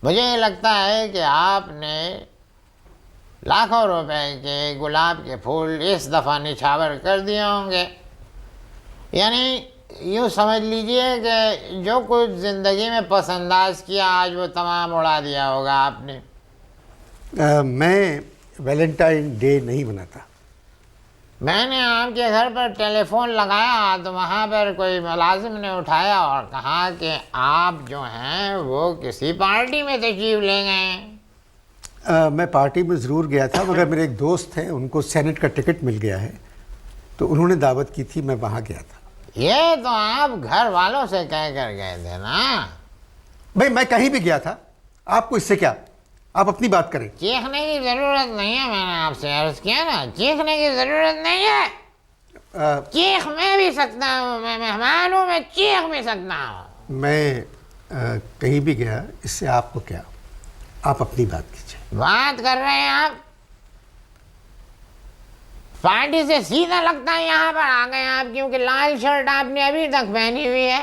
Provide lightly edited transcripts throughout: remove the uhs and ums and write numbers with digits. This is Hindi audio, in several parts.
मुझे लगता है कि आपने लाखों रुपए के गुलाब के फूल इस दफ़ा निछावर कर दिए होंगे। यानी यूँ समझ लीजिए कि जो कुछ ज़िंदगी में पसंदाज किया आज वो तमाम उड़ा दिया होगा आपने। मैं वैलेंटाइन डे नहीं मनाता। मैंने आपके घर पर टेलीफोन लगाया तो वहाँ पर कोई मुलाजिम ने उठाया और कहा कि आप जो हैं वो किसी पार्टी में तशरीफ़ ले गए हैं। मैं पार्टी में ज़रूर गया था, मगर मेरे एक दोस्त हैं, उनको सेनेट का टिकट मिल गया है तो उन्होंने दावत की थी, मैं वहाँ गया था। ये तो आप घर वालों से कह कर गए थे ना। भाई मैं कहीं भी गया था, आपको इससे क्या, आप अपनी बात करें। चीखने की ज़रूरत नहीं है, मैंने आपसे अर्ज़ किया ना, चीखने की ज़रूरत नहीं है। चीख मैं भी सकता हूँ, मैं मेहमान हूँ, मैं चीख भी सकता हूँ। मैं कहीं भी गया, इससे आपको क्या, आप अपनी बात कीजिए। बात कर रहे हैं आप, पार्टी से सीधा लगता है यहाँ पर आ गए आप, क्योंकि लाल शर्ट आपने अभी तक पहनी हुई है।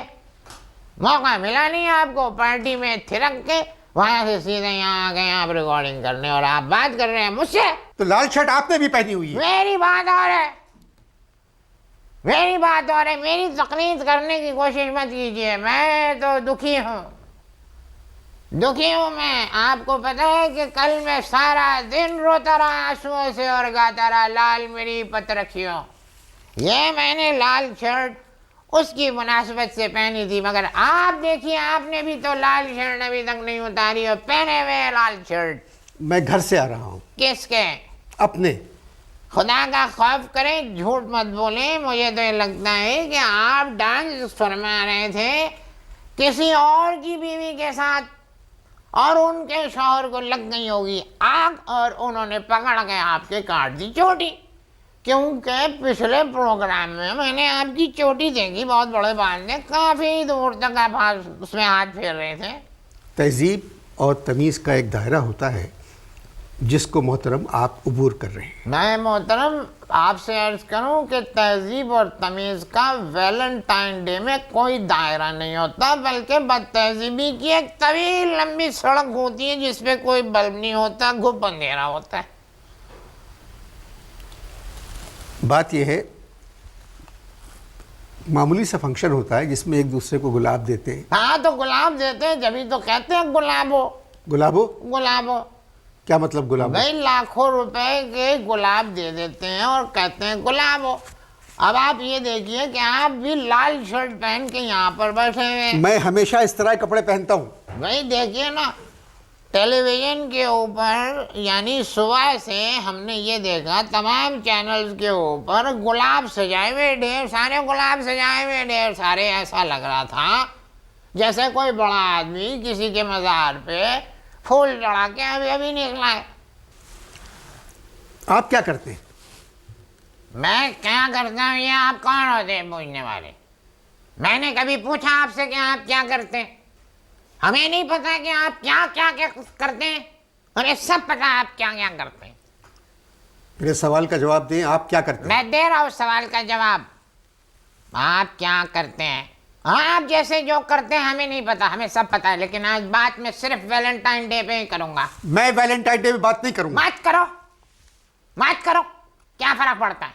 मौका मिला नहीं आपको पार्टी में थिरक के, वहां से सीधे यहाँ आ गए आप रिकॉर्डिंग करने और आप बात कर रहे हैं मुझसे। तो लाल शर्ट आपने भी पहनी हुई है। मेरी बात और है, मेरी बात और है, मेरी तकलीफ करने की कोशिश मत कीजिए। मैं तो दुखी हूँ, दुखी हूँ मैं। आपको पता है कि कल मैं सारा दिन रोता रहा आंसुओं से और गाता रहा लाल मेरी पत रखियो। ये मैंने लाल शर्ट उसकी मुनासिबत से पहनी थी, मगर आप देखिए आपने भी तो लाल शर्ट अभी तक नहीं उतारी और पहने हुए लाल शर्ट। मैं घर से आ रहा हूँ। किसके? अपने। खुदा का खौफ करें, झूठ मत बोलें। मुझे तो ये लगता है कि आप डांस फरमा रहे थे किसी और की बीवी के साथ और उनके शौहर को लग गई होगी आग और उन्होंने पकड़ के आपके काट दी चोटी। क्योंकि पिछले प्रोग्राम में मैंने आपकी चोटी देखी, बहुत बड़े बाल थे, काफ़ी दूर तक आप उसमें हाथ फेर रहे थे। तहजीब और तमीज़ का एक दायरा होता है जिसको मोहतरम आप अबूर कर रहे हैं। मैं मोहतरम आपसे अर्ज करूं कि तहजीब और तमीज़ का वैलेंटाइन डे में कोई दायरा नहीं होता, बल्कि बदतहजीबी की एक तवील लंबी सड़क होती है जिसपे कोई बल्ब नहीं होता, घुप अंधेरा होता है। बात यह है, मामूली सा फंक्शन होता है जिसमें एक दूसरे को गुलाब देते हैं। हाँ तो गुलाब देते हैं, जब तो कहते हैं गुलाबो। गुलाबो? गुलाबो क्या मतलब गुलाबो? भाई लाखों रुपए के गुलाब दे देते हैं और कहते हैं गुलाबो। अब आप ये देखिए कि आप भी लाल शर्ट पहन के यहाँ पर बैठे हैं। मैं हमेशा इस तरह कपड़े पहनता हूँ। भाई देखिए ना, टेलीविज़न के ऊपर यानी सुबह से हमने ये देखा तमाम चैनल्स के ऊपर गुलाब सजाए हुए, ढेर सारे गुलाब सजाए हुए, ढेर सारे। ऐसा लग रहा था जैसे कोई बड़ा आदमी किसी के मज़ार पे फूल चढ़ा के अभी अभी निकला है। आप क्या करते हैं? मैं क्या करता हूँ ये आप कौन होते हैं पूछने वाले? मैंने कभी पूछा आपसे कि आप क्या करते हैं? हमें नहीं पता कि आप क्या क्या क्या करते हैं, हमें सब पता आप क्या क्या करते हैं। मेरे सवाल का जवाब दें, आप क्या करते हैं? मैं दे रहा हूँ सवाल का जवाब। आप क्या करते हैं? हाँ, आप जैसे जो करते हैं हमें नहीं पता, हमें सब पता है, लेकिन आज बात मैं सिर्फ वैलेंटाइन डे पे ही करूंगा। मैं वैलेंटाइन डे पे बात नहीं करूंगा। मत करो, मत करो, क्या फर्क पड़ता है?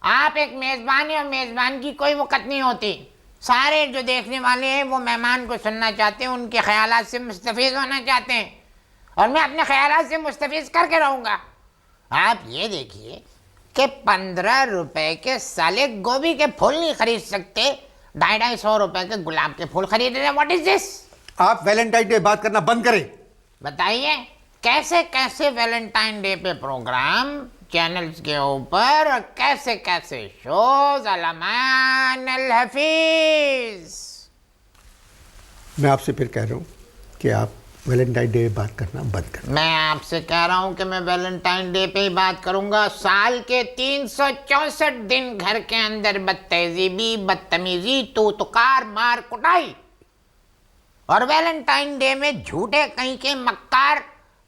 आप एक मेजबान है और मेजबान की कोई वक़्त नहीं होती। सारे जो देखने वाले हैं वो मेहमान को सुनना चाहते हैं, उनके ख्यालात से मुस्तफ़ीज़ होना चाहते हैं, और मैं अपने ख्यालात से मुस्तफ़ीज़ करके रहूँगा। आप ये देखिए कि 15 रुपए के साले गोभी के फूल नहीं खरीद सकते, 250 रुपए के गुलाब के फूल खरीद रहे हैं। What is this? आप वैलेंटाइन डे बात करना बंद करें। बताइए कैसे कैसे वैलेंटाइन डे पे प्रोग्राम चैनल्स के ऊपर और कैसे कैसे शोज। अलमान अल हफीज। मैं आपसे फिर कह रहा हूँ कि आप वैलेंटाइन डे बात करना बंद करें। मैं आपसे कह रहा हूँ कि मैं वैलेंटाइन डे पे ही बात करूंगा। साल के 364 दिन घर के अंदर बदतहजीबी, बदतमीजी, तूतकार, मार कुटाई, और वैलेंटाइन डे में झूठे कहीं के मक्कार,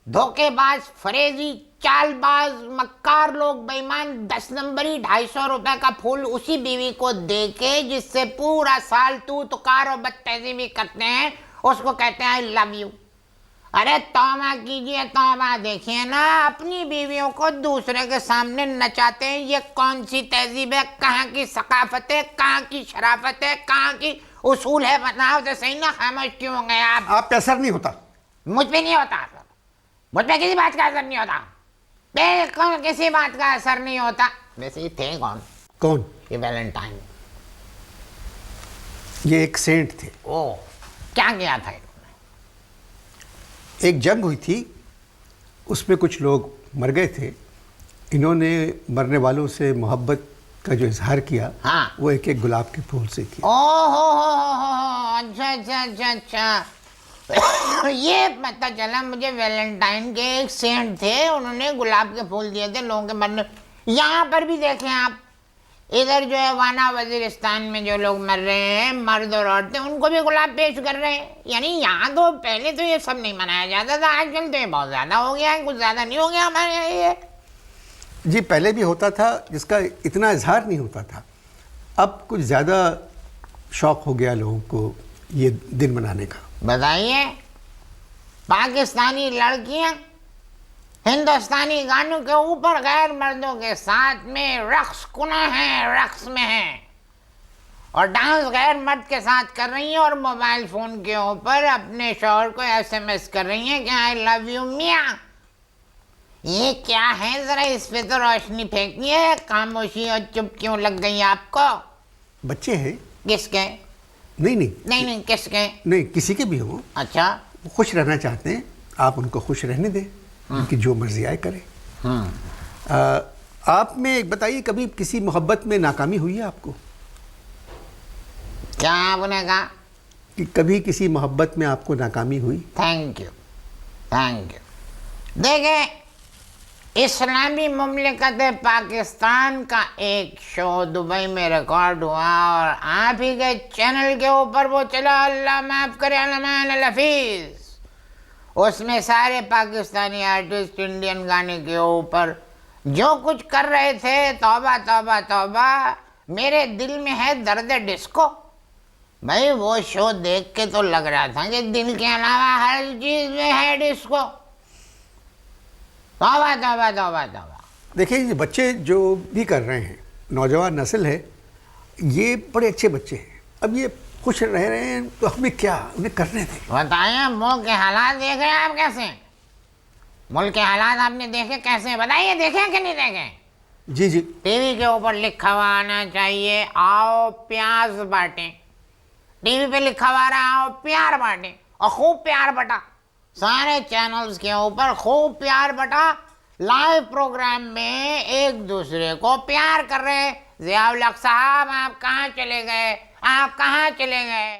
धोखेबाज, फरेजी, चालबाज, मक्कार लोग, बेईमान, 10 नंबरी 250 रुपए का फूल उसी बीवी को दे के जिससे पूरा साल तूतकार और बदतहजीबी करते हैं, उसको कहते हैं आई लव यू। अरे तौबा कीजिए तौबा, देखिए ना अपनी बीवियों को दूसरे के सामने नचाते हैं, ये कौन सी तहजीब है, कहाँ की सकाफत है, कहाँ की शराफत है, कहाँ की उसूल है, बताओ तो सही ना। खामोश क्यों हो गए आप पे असर नहीं होता? मुझ पे नहीं होता असर, मुझ पे किसी बात का असर नहीं होता, बिल्कुल किसी बात का असर नहीं होता। वैसे ये थे कौन? कौन? ये वैलेंटाइन। ये एक सेंट थे। ओ, क्या किया था? एक जंग हुई थी, उसमें कुछ लोग मर गए थे। इन्होंने मरने वालों से मोहब्बत का जो इजहार किया, हाँ। वो एक एक गुलाब के फूल से किया। हो, अच्छा अच्छा अच्छा अच्छा ये पता चला मुझे, वैलेंटाइन के एक सेंट थे, उन्होंने गुलाब के फूल दिए थे लोगों के मरने। यहाँ पर भी देखें आप, इधर जो है वाना वजीरिस्तान में जो लोग मर रहे हैं, मर्द और औरतें, उनको भी गुलाब पेश कर रहे हैं। यानी यहाँ तो पहले तो ये सब नहीं मनाया जाता था, आजकल तो ये बहुत ज़्यादा हो गया है। कुछ ज़्यादा नहीं हो गया हमारे यहाँ ये? जी पहले भी होता था, जिसका इतना इजहार नहीं होता था। अब कुछ ज़्यादा शौक हो गया लोगों को ये दिन मनाने का। बताइए, पाकिस्तानी लड़कियां हिंदुस्तानी गानों के ऊपर गैर मर्दों के साथ में रक्स कुना है, रक्स में है, और डांस गैर मर्द के साथ कर रही हैं, और मोबाइल फोन के ऊपर अपने शौहर को SMS कर रही हैं कि आई लव यू मियाँ। ये क्या है, जरा इस पे तो रोशनी फेंकिए। खामोशी और चुप क्यों लग गई आपको? बच्चे हैं। किसके? नहीं नहीं नहीं नहीं, किसके? नहीं, किसी के भी हो। अच्छा, वो खुश रहना चाहते हैं, आप उनको खुश रहने दें, उनकी जो मर्जी आए करें। आप में एक बताइए, कभी किसी मोहब्बत में नाकामी हुई है आपको? क्या आपने कहा? कि कभी किसी मोहब्बत में आपको नाकामी हुई? Thank you, thank you. देखें, इस्लामी मुमलिकत पाकिस्तान का एक शो दुबई में रिकॉर्ड हुआ, और आप ही के चैनल के ऊपर वो चला, अल्लाह माफ़ करे अलमान लफीज। उसमें सारे पाकिस्तानी आर्टिस्ट इंडियन गाने के ऊपर जो कुछ कर रहे थे, तौबा तौबा तौबा, मेरे दिल में है दर्द डिस्को। भाई वो शो देख के तो लग रहा था कि दिल के अलावा हर चीज़ में है डिस्को। तौबा तौबा तौबा तौबा। देखिए, ये बच्चे जो भी कर रहे हैं, नौजवान नस्ल है, ये बड़े अच्छे बच्चे हैं। अब ये खुश रह रहे हैं तो हमें क्या, उन्हें करने दें। बताइए, मुल्क के हालात देख रहे हैं आप कैसे? मुल्क के हालात आपने देखे कैसे? बताइए, देखे कि नहीं देखे? जी जी। टीवी के ऊपर लिखा हुआ आना चाहिए, आओ प्याज बांटें। टीवी पे लिखा हुआ रहा, आओ प्यार बांटें, और खूब प्यार बटा। सारे चैनल्स के ऊपर खूब प्यार बटा, लाइव प्रोग्राम में एक दूसरे को प्यार कर रहे हैं। ज़िया उल हक साहब, आप कहाँ चले गए, आप कहाँ चले गए?